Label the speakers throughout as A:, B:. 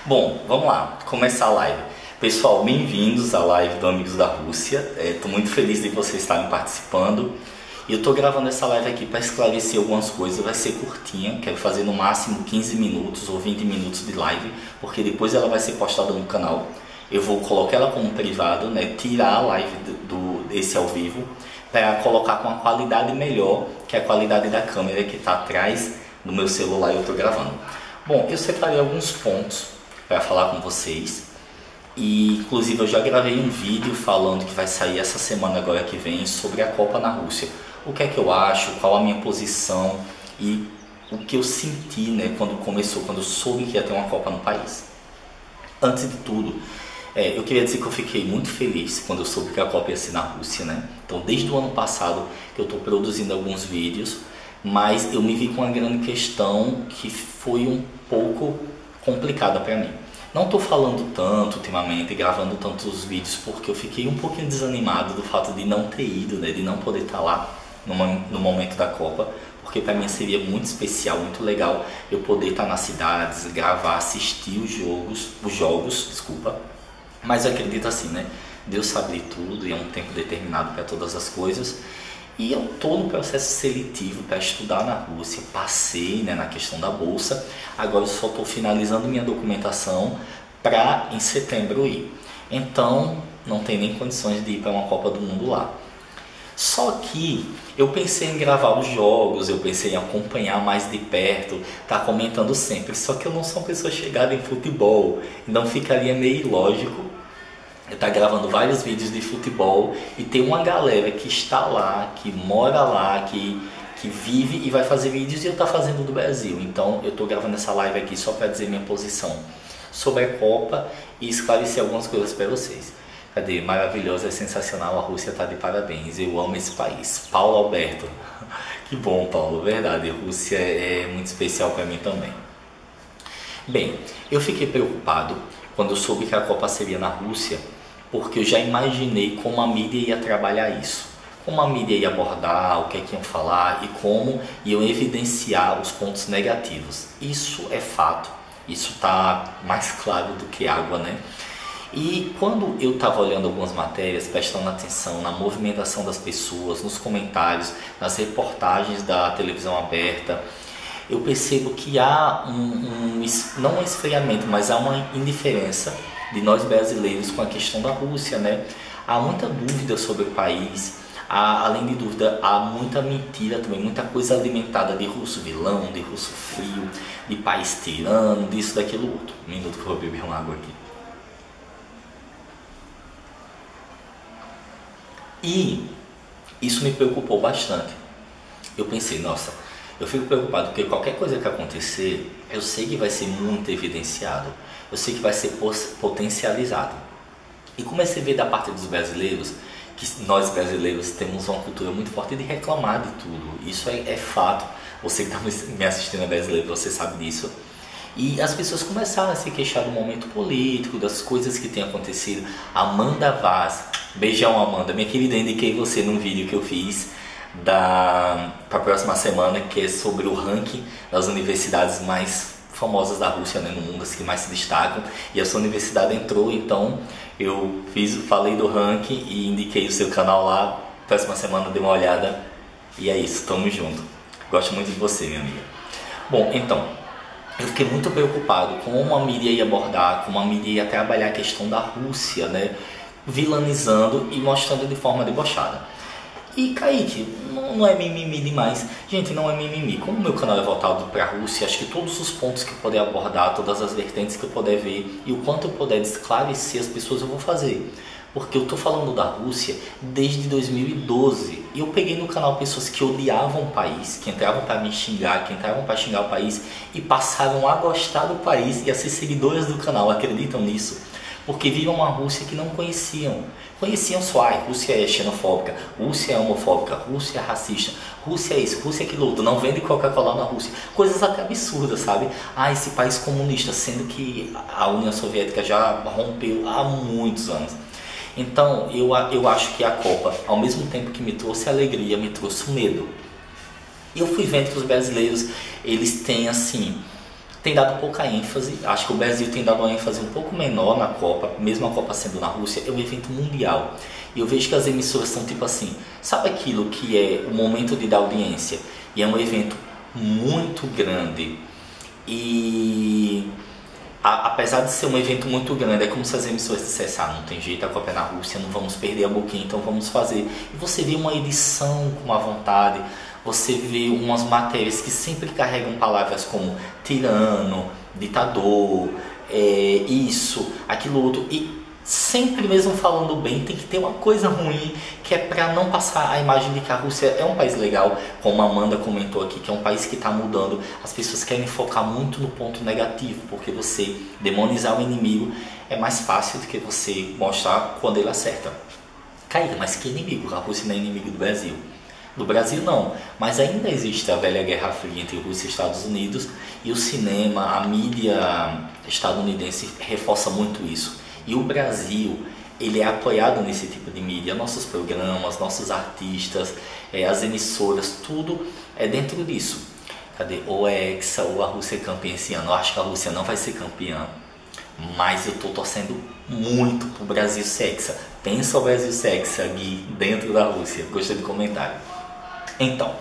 A: Bom, vamos lá, começar a live. Pessoal, bem-vindos à live do Amigos da Rússia. Estou muito feliz de vocês estarem participando. E eu estou gravando essa live aqui para esclarecer algumas coisas. Vai ser curtinha, quero fazer no máximo 15 minutos ou 20 minutos de live, porque depois ela vai ser postada no canal. Eu vou colocar ela como privado, né? Tirar a live desse ao vivo para colocar com uma qualidade melhor, que é a qualidade da câmera que está atrás do meu celular e eu estou gravando. Bom, eu separei alguns pontos para falar com vocês. E inclusive eu já gravei um vídeo falando que vai sair essa semana agora que vem sobre a Copa na Rússia. O que é que eu acho, qual a minha posição e o que eu senti, né, quando começou, quando eu soube que ia ter uma Copa no país. Antes de tudo, eu queria dizer que eu fiquei muito feliz quando eu soube que a Copa ia ser na Rússia, né? Então desde o ano passado que eu estou produzindo alguns vídeos, mas eu me vi com uma grande questão que foi um pouco complicada para mim. Não estou falando tanto ultimamente, gravando tantos vídeos, porque eu fiquei um pouquinho desanimado do fato de não ter ido, né, de não poder estar lá no momento da Copa, porque para mim seria muito especial, muito legal eu poder estar nas cidades, gravar, assistir os jogos, desculpa. Mas eu acredito assim, né? Deus sabe de tudo e é um tempo determinado para todas as coisas. E eu estou no processo seletivo para estudar na Rússia, passei, né, na questão da bolsa, agora eu só estou finalizando minha documentação para em setembro ir. Então não tem nem condições de ir para uma Copa do Mundo lá. Só que eu pensei em gravar os jogos, eu pensei em acompanhar mais de perto, estar comentando sempre, só que eu não sou uma pessoa chegada em futebol, então ficaria meio ilógico eu estar gravando vários vídeos de futebol e ter uma galera que está lá, que mora lá, que vive e vai fazer vídeos e eu estar fazendo do Brasil. Então eu estou gravando essa live aqui só para dizer minha posição sobre a Copa e esclarecer algumas coisas para vocês. Cadê? Maravilhosa, é sensacional, a Rússia está de parabéns, eu amo esse país. Paulo Alberto, que bom, Paulo, verdade, a Rússia é muito especial para mim também. Bem, eu fiquei preocupado quando eu soube que a Copa seria na Rússia, porque eu já imaginei como a mídia ia trabalhar isso, como a mídia ia abordar, o que é que iam falar e como iam evidenciar os pontos negativos. Isso é fato, isso está mais claro do que água, né? E quando eu estava olhando algumas matérias, prestando atenção na movimentação das pessoas, nos comentários, nas reportagens da televisão aberta, eu percebo que há não um esfriamento, mas há uma indiferença de nós brasileiros com a questão da Rússia, né? Há muita dúvida sobre o país, além de dúvida, há muita mentira também, muita coisa alimentada de russo vilão, de russo frio, de país tirano, disso, daquilo, outro. Um minuto que eu vou beber uma água aqui. E isso me preocupou bastante. Eu pensei, nossa, eu fico preocupado porque qualquer coisa que acontecer, eu sei que vai ser muito evidenciado, eu sei que vai ser potencializado. E comecei a ver da parte dos brasileiros, que nós brasileiros temos uma cultura muito forte de reclamar de tudo, isso é fato, você que está me assistindo é brasileiro, você sabe disso. E as pessoas começaram a se queixar do momento político, das coisas que têm acontecido. Amanda Vaz, beijão Amanda, minha querida, eu indiquei você num vídeo que eu fiz para a próxima semana, que é sobre o ranking das universidades mais famosas da Rússia, né, no mundo, as que mais se destacam, e a sua universidade entrou, então eu falei do ranking e indiquei o seu canal lá. Próxima semana dê uma olhada e é isso, tamo junto, gosto muito de você, minha amiga. Bom, então eu fiquei muito preocupado com como a mídia ia abordar, como a mídia ia trabalhar a questão da Rússia, né, vilanizando e mostrando de forma debochada. E Kaique, não é mimimi demais. Gente, não é mimimi. Como o meu canal é voltado para a Rússia, acho que todos os pontos que eu puder abordar, todas as vertentes que eu puder ver e o quanto eu puder esclarecer as pessoas, eu vou fazer. Porque eu tô falando da Rússia desde 2012. E eu peguei no canal pessoas que odiavam o país, que entravam para me xingar, que entravam para xingar o país e passaram a gostar do país e a ser seguidores do canal. Acreditam nisso? Porque viram uma Rússia que não conheciam. Conheciam só, Rússia é xenofóbica, Rússia é homofóbica, Rússia é racista, Rússia é isso, Rússia é aquilo outro, não vende Coca-Cola na Rússia. Coisas até absurdas, sabe? Esse país comunista, sendo que a União Soviética já rompeu há muitos anos. Então, eu acho que a Copa, ao mesmo tempo que me trouxe alegria, me trouxe medo. E eu fui vendo que os brasileiros, eles têm assim, tem dado pouca ênfase. Acho que o Brasil tem dado uma ênfase um pouco menor na Copa, mesmo a Copa sendo na Rússia, é um evento mundial. E eu vejo que as emissoras são tipo assim, sabe aquilo que é o momento de dar audiência? E é um evento muito grande. E apesar de ser um evento muito grande, é como se as emissoras dissessem, não tem jeito, a Copa é na Rússia, não vamos perder a boquinha, então vamos fazer. E você vê uma edição com uma vontade, você vê umas matérias que sempre carregam palavras como tirano, ditador, isso, aquilo outro, e sempre mesmo falando bem, tem que ter uma coisa ruim, que é para não passar a imagem de que a Rússia é um país legal, como a Amanda comentou aqui, que é um país que está mudando. As pessoas querem focar muito no ponto negativo, porque você demonizar o inimigo é mais fácil do que você mostrar quando ele acerta. Caíra, mas que inimigo? A Rússia não é inimigo do Brasil. Do Brasil não, mas ainda existe a velha Guerra Fria entre Rússia e Estados Unidos, e o cinema, a mídia estadunidense reforça muito isso. E o Brasil, ele é apoiado nesse tipo de mídia, nossos programas, nossos artistas, as emissoras, tudo é dentro disso. Cadê? Ou é Hexa ou a Rússia é campeã esse ano. Eu acho que a Rússia não vai ser campeã, mas eu estou torcendo muito pro Brasil ser Hexa. Pensa o Brasil ser Hexa, Gui, dentro da Rússia. Gostei do comentário. Então,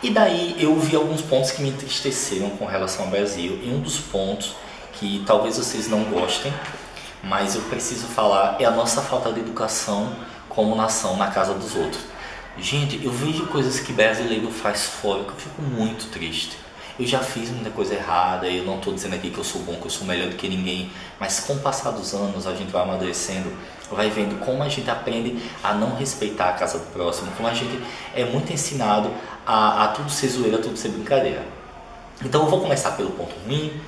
A: e daí eu vi alguns pontos que me entristeceram com relação ao Brasil, e um dos pontos que talvez vocês não gostem, mas eu preciso falar, é a nossa falta de educação como nação na casa dos outros. Gente, eu vejo coisas que brasileiro faz fora que eu fico muito triste. Eu já fiz muita coisa errada, eu não estou dizendo aqui que eu sou bom, que eu sou melhor do que ninguém, mas com o passar dos anos a gente vai amadurecendo, vai vendo como a gente aprende a não respeitar a casa do próximo, como a gente é muito ensinado a tudo ser zoeira, tudo ser brincadeira. Então eu vou começar pelo ponto ruim,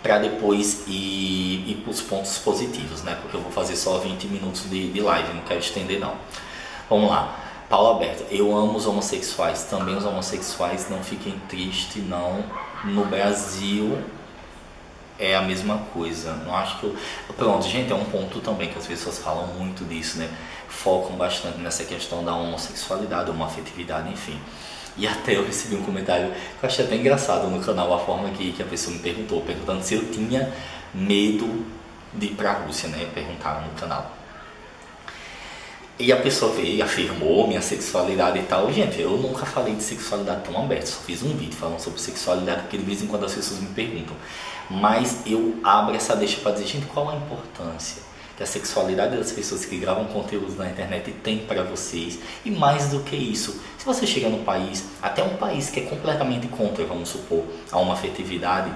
A: para depois ir para os pontos positivos, né? Porque eu vou fazer só 20 minutos de live, não quero estender não. Vamos lá. Paulo Alberto, eu amo os homossexuais, também os homossexuais, não fiquem tristes não. No Brasil é a mesma coisa. Não acho que eu... Pronto, gente, é um ponto também que as pessoas falam muito disso, né? Focam bastante nessa questão da homossexualidade, homoafetividade, enfim. E até eu recebi um comentário que eu achei até engraçado no canal, a forma que a pessoa me perguntou, perguntando se eu tinha medo de ir para a Rússia, né? Perguntaram no canal. E a pessoa veio e afirmou minha sexualidade e tal. Gente, eu nunca falei de sexualidade tão aberta, só fiz um vídeo falando sobre sexualidade, porque de vez em quando as pessoas me perguntam. Mas eu abro essa deixa para dizer, gente, qual a importância que a sexualidade das pessoas que gravam conteúdos na internet tem para vocês? E mais do que isso, se você chega no país, até um país que é completamente contra, vamos supor, a uma afetividade,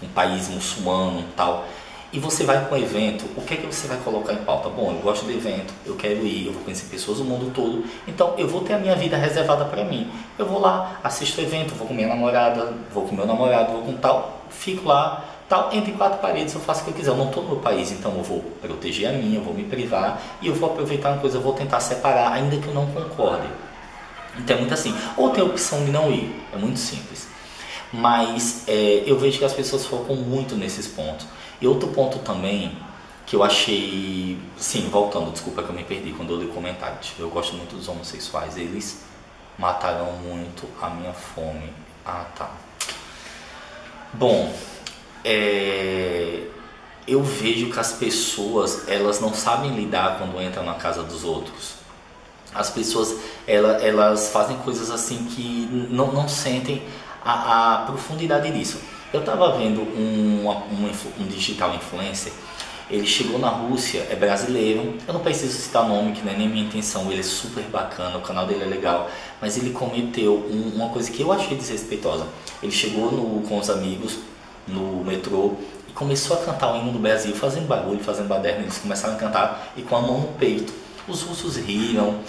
A: um país muçulmano e tal, e você vai para um evento, o que é que você vai colocar em pauta? Bom, eu gosto de evento, eu quero ir, eu vou conhecer pessoas do mundo todo, então eu vou ter a minha vida reservada para mim. Eu vou lá, assisto o evento, vou com minha namorada, vou com meu namorado, vou com tal, fico lá, tal, entre quatro paredes eu faço o que eu quiser. Eu não estou no meu país, então eu vou proteger a minha, eu vou me privar e eu vou aproveitar uma coisa, eu vou tentar separar, ainda que eu não concorde. Então é muito assim, ou tem a opção de não ir, é muito simples. Mas eu vejo que as pessoas focam muito nesses pontos. E outro ponto também que eu achei, sim, voltando, desculpa que eu me perdi quando eu li comentários. Eu gosto muito dos homossexuais, eles mataram muito a minha fome. Ah, tá. Bom, eu vejo que as pessoas, elas não sabem lidar quando entram na casa dos outros. As pessoas, elas fazem coisas assim que não sentem a profundidade disso. Eu estava vendo um digital influencer, ele chegou na Rússia, é brasileiro, eu não preciso citar nome, que não é nem minha intenção, ele é super bacana, o canal dele é legal, mas ele cometeu uma coisa que eu achei desrespeitosa. Ele chegou com os amigos no metrô e começou a cantar o hino do Brasil, fazendo barulho, fazendo baderna, eles começaram a cantar e com a mão no peito. Os russos riram,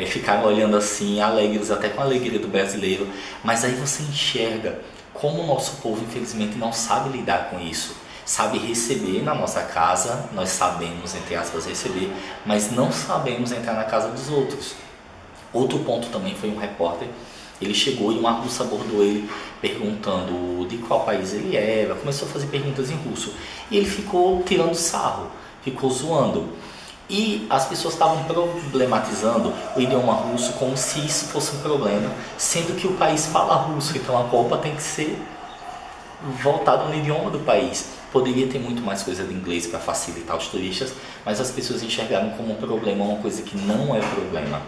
A: ficaram olhando assim, alegres, até com a alegria do brasileiro, mas aí você enxerga como o nosso povo, infelizmente, não sabe lidar com isso. Sabe receber na nossa casa, nós sabemos, entre aspas, receber, mas não sabemos entrar na casa dos outros. Outro ponto também foi um repórter, ele chegou e uma russa abordou ele perguntando de qual país ele era, começou a fazer perguntas em russo. E ele ficou tirando sarro, ficou zoando. E as pessoas estavam problematizando o idioma russo como se isso fosse um problema, sendo que o país fala russo, então a Copa tem que ser voltado no idioma do país. Poderia ter muito mais coisa de inglês para facilitar os turistas, mas as pessoas enxergaram como um problema, uma coisa que não é problema.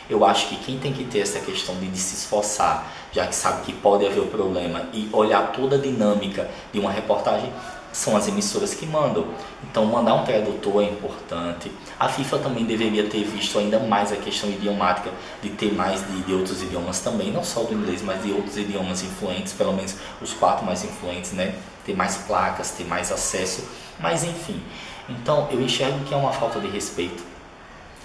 A: Eu acho que quem tem que ter essa questão de se esforçar, já que sabe que pode haver o problema, e olhar toda a dinâmica de uma reportagem, são as emissoras que mandam. Então mandar um tradutor é importante. A FIFA também deveria ter visto ainda mais a questão idiomática, de ter mais de outros idiomas também, não só do inglês, mas de outros idiomas influentes, pelo menos os 4 mais influentes, né? Ter mais placas, ter mais acesso, mas enfim. Então eu enxergo que é uma falta de respeito.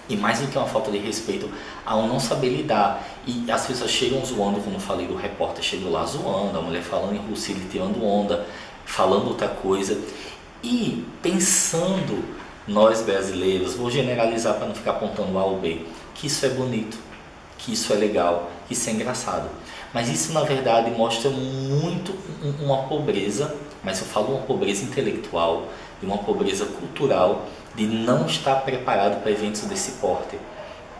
A: E mais do que uma falta de respeito, ao não saber lidar. E as pessoas chegam zoando, como eu falei do repórter, chegou lá zoando, a mulher falando em russo, ele tirando onda, falando outra coisa. E pensando, nós brasileiros, vou generalizar para não ficar apontando A ou B, que isso é bonito, que isso é legal, que isso é engraçado. Mas isso na verdade mostra muito uma pobreza, mas eu falo uma pobreza intelectual, e uma pobreza cultural, de não estar preparado para eventos desse porte.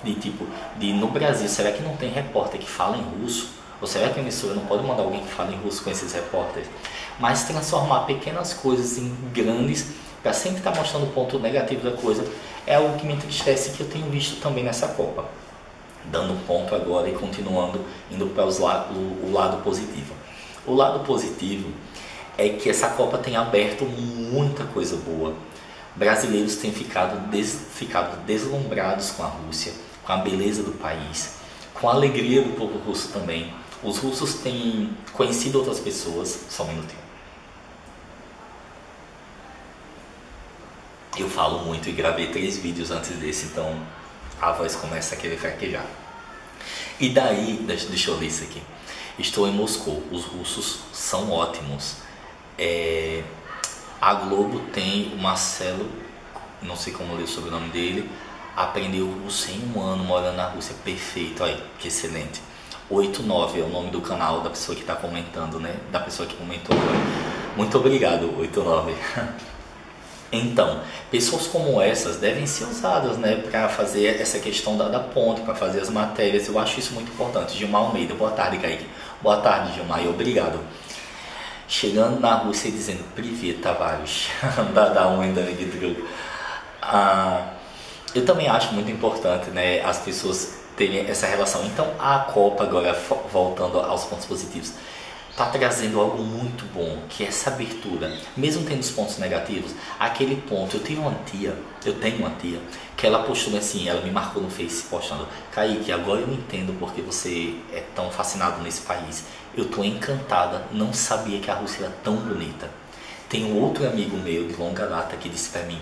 A: De tipo, no Brasil, será que não tem repórter que fala em russo? Ou será que a emissora não pode mandar alguém que fale em russo com esses repórteres? Mas transformar pequenas coisas em grandes, para sempre estar mostrando o ponto negativo da coisa, é algo que me entristece, que eu tenho visto também nessa Copa. Dando um ponto agora e continuando, indo para o lado positivo. O lado positivo é que essa Copa tem aberto muita coisa boa. Brasileiros têm ficado deslumbrados com a Rússia, com a beleza do país, com a alegria do povo russo também. Os russos têm conhecido outras pessoas. Só um minutinho. Eu falo muito e gravei 3 vídeos antes desse, então a voz começa a querer fraquejar. E daí, deixa eu ler isso aqui. Estou em Moscou, os russos são ótimos. A Globo tem o Marcelo, não sei como ler sobre o sobrenome dele, aprendeu russo em 1 ano morando na Rússia. Perfeito, olha que excelente. 89 é o nome do canal da pessoa que está comentando, né? Da pessoa que comentou. Muito obrigado, 89. Então, pessoas como essas devem ser usadas, né, para fazer essa questão da ponte, para fazer as matérias. Eu acho isso muito importante. Gilmar Almeida, boa tarde, Kaique. Boa tarde, Gilmar, e obrigado. Chegando na Rússia e dizendo Privet, Tavares, da Wenda Guidru. Eu também acho muito importante, né, as pessoas terem essa relação. Então, a Copa, agora voltando aos pontos positivos, está trazendo algo muito bom, que é essa abertura, mesmo tendo os pontos negativos, aquele ponto. Eu tenho uma tia, que ela postou assim, ela me marcou no Face postando: Kaique, agora eu entendo porque você é tão fascinado nesse país. Eu tô encantada, não sabia que a Rússia era tão bonita. Tem um outro amigo meu de longa data que disse pra mim: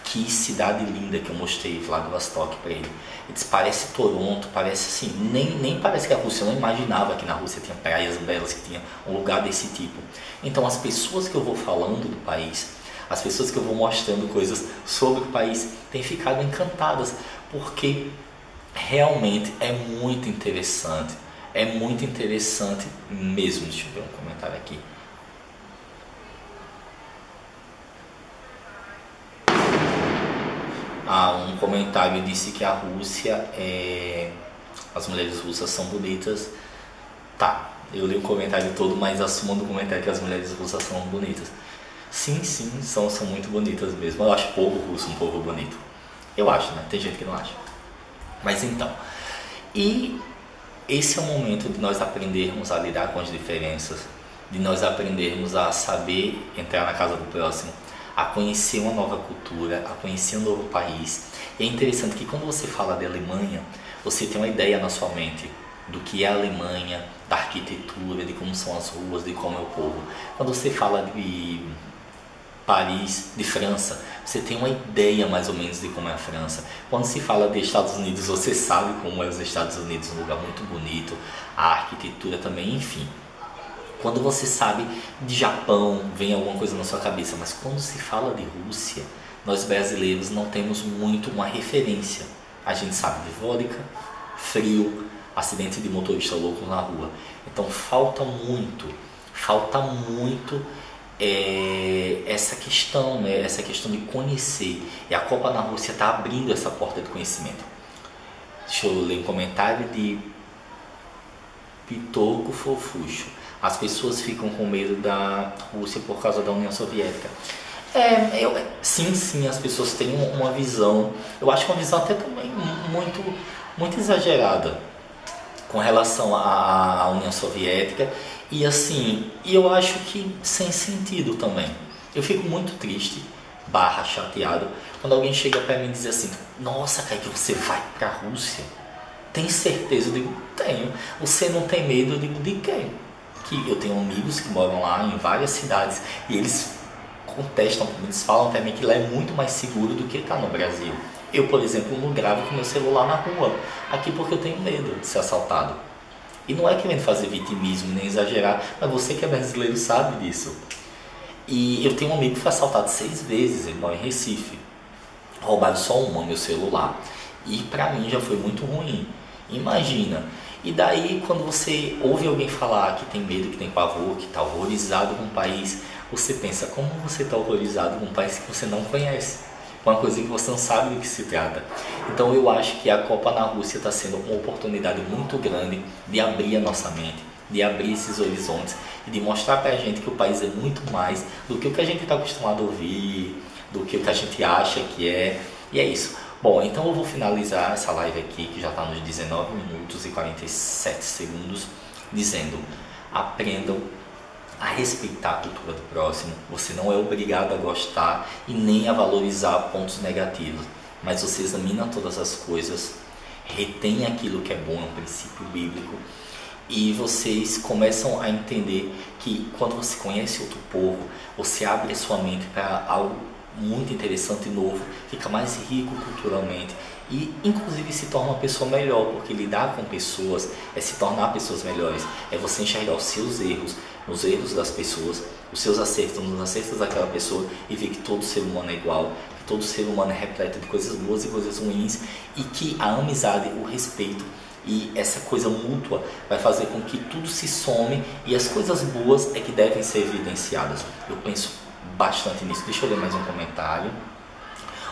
A: que cidade linda, que eu mostrei Vladivostok para ele. Ele disse: parece Toronto, parece assim, nem parece que a Rússia, eu não imaginava que na Rússia tinha praias belas, que tinha um lugar desse tipo. Então as pessoas que eu vou falando do país, as pessoas que eu vou mostrando coisas sobre o país, têm ficado encantadas, porque realmente é muito interessante mesmo. Deixa eu ver um comentário aqui. Um comentário disse que a Rússia as mulheres russas são bonitas. Tá, eu li o comentário todo, mas assumo do comentário que as mulheres russas são bonitas. Sim, são muito bonitas mesmo. Eu acho o povo russo um povo bonito. Eu acho, né? Tem gente que não acha. Mas então, e esse é o momento de nós aprendermos a lidar com as diferenças, de nós aprendermos a saber entrar na casa do próximo, a conhecer uma nova cultura, a conhecer um novo país. E é interessante que quando você fala de Alemanha, você tem uma ideia na sua mente do que é a Alemanha, da arquitetura, de como são as ruas, de como é o povo. Quando você fala de Paris, de França, você tem uma ideia mais ou menos de como é a França. Quando se fala de Estados Unidos, você sabe como é os Estados Unidos, um lugar muito bonito, a arquitetura também, enfim. Quando você sabe de Japão, vem alguma coisa na sua cabeça, mas quando se fala de Rússia, nós brasileiros não temos muito uma referência. A gente sabe de vodka, frio, acidente de motorista louco na rua. Então falta muito essa questão, né? Essa questão de conhecer. E a Copa na Rússia está abrindo essa porta de conhecimento. Deixa eu ler um comentário de Pitoco Fofuxo. as pessoas ficam com medo da Rússia por causa da União Soviética. Sim, as pessoas têm uma visão, eu acho que uma visão até também muito exagerada com relação à União Soviética e assim, e eu acho que sem sentido também. Eu fico muito triste, chateado, quando alguém chega para mim e diz assim: nossa, Kaique, você vai para a Rússia? Tem certeza? Eu digo: tenho. Você não tem medo? Eu digo: de quê? Que eu tenho amigos que moram lá em várias cidades e eles contestam, eles falam para mim que lá é muito mais seguro do que está no Brasil. Eu, por exemplo, não gravo com meu celular na rua aqui porque eu tenho medo de ser assaltado. E não é querendo fazer vitimismo nem exagerar, mas você que é brasileiro sabe disso. E eu tenho um amigo que foi assaltado 6 vezes, ele mora em Recife. Roubaram só meu celular. E pra mim já foi muito ruim. Imagina. E daí quando você ouve alguém falar que tem medo, que tem pavor, que está horrorizado com um país, você pensa: como você está horrorizado com um país que você não conhece? Uma coisa que você não sabe do que se trata. Então eu acho que a Copa na Rússia está sendo uma oportunidade muito grande de abrir a nossa mente, de abrir esses horizontes e de mostrar para a gente que o país é muito mais do que o que a gente está acostumado a ouvir, do que o que a gente acha que é. E é isso. Bom, então eu vou finalizar essa live aqui, que já está nos 19 minutos e 47 segundos, dizendo: aprendam a respeitar a cultura do próximo. Você não é obrigado a gostar e nem a valorizar pontos negativos, mas você examina todas as coisas, retém aquilo que é bom, é um princípio bíblico, e vocês começam a entender que quando você conhece outro povo, você abre a sua mente para algo muito interessante e novo, fica mais rico culturalmente e inclusive se torna uma pessoa melhor, porque lidar com pessoas é se tornar pessoas melhores, é você enxergar os seus erros nos erros das pessoas, os seus acertos nos acertos daquela pessoa e ver que todo ser humano é igual, que todo ser humano é repleto de coisas boas e coisas ruins e que a amizade, o respeito e essa coisa mútua vai fazer com que tudo se some e as coisas boas é que devem ser evidenciadas. Eu penso bastante nisso. Deixa eu ler mais um comentário.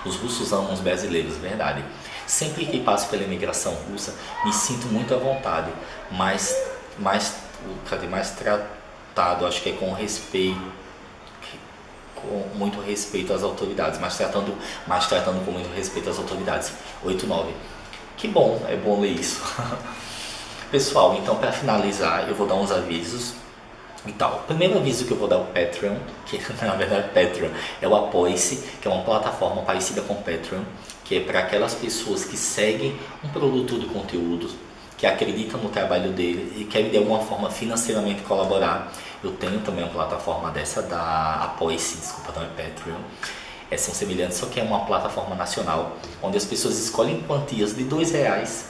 A: Os russos amam os brasileiros, verdade. Sempre que passo pela imigração russa, me sinto muito à vontade, mais tratado, acho que é com respeito, com muito respeito às autoridades, mas tratando com muito respeito às autoridades. 89. Que bom, é bom ler isso. Pessoal, então para finalizar, eu vou dar uns avisos e tal. O primeiro aviso que eu vou dar é o Patreon, que na verdade Patreon é o Apoie-se, que é uma plataforma parecida com o Patreon, que é para aquelas pessoas que seguem um produtor de conteúdo, que acreditam no trabalho dele e querem de alguma forma financeiramente colaborar. Eu tenho também uma plataforma dessa da Apoie-se, desculpa, não é Patreon. São semelhantes, só que é uma plataforma nacional, onde as pessoas escolhem quantias de R$2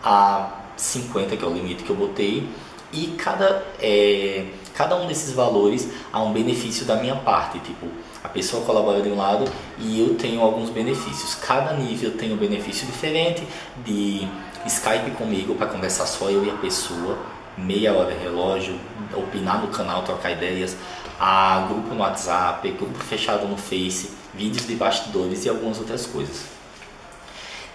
A: a 50, que é o limite que eu botei, e cada um desses valores há um benefício da minha parte, tipo, a pessoa colabora de um lado e eu tenho alguns benefícios. Cada nível tem um benefício diferente, de Skype comigo para conversar só eu e a pessoa, meia hora relógio, opinar no canal, trocar ideias, a grupo no WhatsApp, grupo fechado no Face, vídeos de bastidores e algumas outras coisas.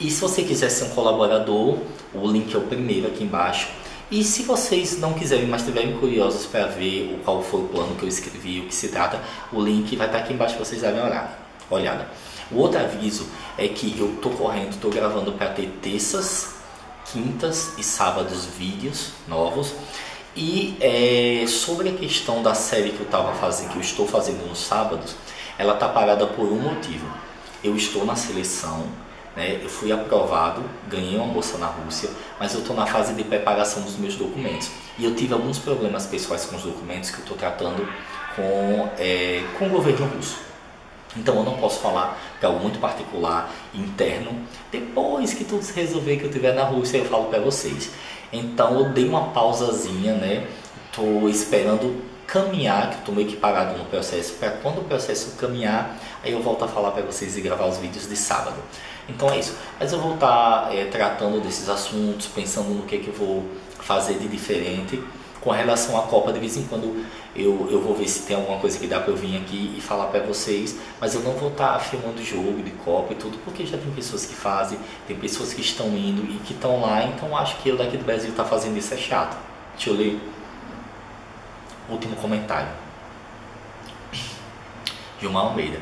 A: E se você quiser ser um colaborador, o link é o primeiro aqui embaixo. E se vocês não quiserem, mas estiverem curiosos para ver qual foi o plano que eu escrevi, o que se trata, o link vai estar aqui embaixo para vocês darem uma olhada. O outro aviso é que eu estou gravando para ter terças, quintas e sábados vídeos novos. E sobre a questão da série que eu estou fazendo nos sábados, ela está parada por um motivo. Eu estou na seleção, né? Eu fui aprovado, ganhei uma bolsa na Rússia, mas eu estou na fase de preparação dos meus documentos. E eu tive alguns problemas pessoais com os documentos que eu estou tratando com o governo russo. Então eu não posso falar de algo muito particular, interno. Depois que tudo se resolver, que eu estiver na Rússia, eu falo para vocês. Então eu dei uma pausazinha, né? Estou esperando caminhar, que estou meio que parado no processo, para quando o processo caminhar, aí eu volto a falar para vocês e gravar os vídeos de sábado. Então é isso. Mas eu vou estar tratando desses assuntos, pensando no que eu vou fazer de diferente. Com relação à Copa, de vez em quando eu vou ver se tem alguma coisa que dá para eu vir aqui e falar para vocês, mas eu não vou estar filmando jogo de Copa e tudo, porque já tem pessoas que fazem, tem pessoas que estão indo e que estão lá, então acho que eu daqui do Brasil tá fazendo isso é chato. Deixa eu ler. Último comentário. Gilmar Almeida.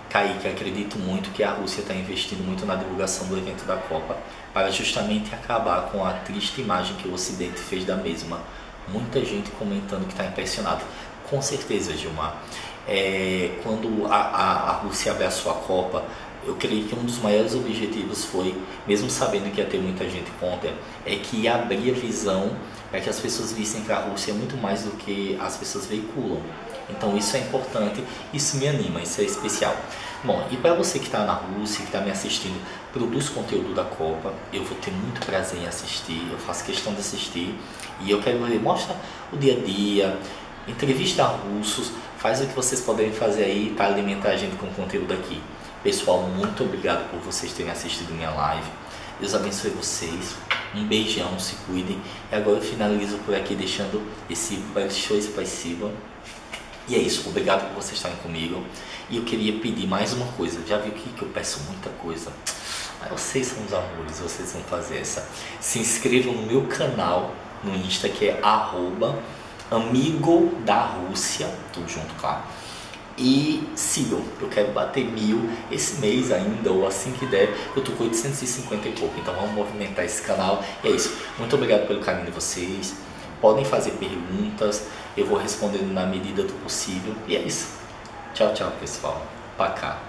A: Kaique, acredito muito que a Rússia está investindo muito na divulgação do evento da Copa para justamente acabar com a triste imagem que o Ocidente fez da mesma. Muita gente comentando que está impressionado. Com certeza, Gilmar. Quando a Rússia abraçou a Copa, eu creio que um dos maiores objetivos foi, mesmo sabendo que ia ter muita gente contra, é que ia abrir a visão para que as pessoas vissem que a Rússia é muito mais do que as pessoas veiculam. Então isso é importante, isso me anima, isso é especial. Bom, e para você que está na Rússia, que está me assistindo, produz conteúdo da Copa, eu vou ter muito prazer em assistir, eu faço questão de assistir e eu quero ver, mostra o dia a dia, entrevista russos, faz o que vocês podem fazer aí para alimentar a gente com conteúdo aqui. Pessoal, muito obrigado por vocês terem assistido minha live. Deus abençoe vocês. Um beijão, se cuidem. E agora eu finalizo por aqui deixando esse большое спасибо. E é isso, obrigado por vocês estarem comigo. E eu queria pedir mais uma coisa. Já viu que eu peço muita coisa? Mas vocês são os amores, vocês vão fazer essa. Se inscrevam no meu canal no Insta, que é @amigo da Rússia, tudo junto, claro. E sigam, eu quero bater 1000 esse mês ainda, ou assim que der. Eu tô com 850 e pouco, então vamos movimentar esse canal. E é isso, muito obrigado pelo carinho de vocês. Podem fazer perguntas, eu vou respondendo na medida do possível. E é isso, tchau, tchau pessoal, pra cá.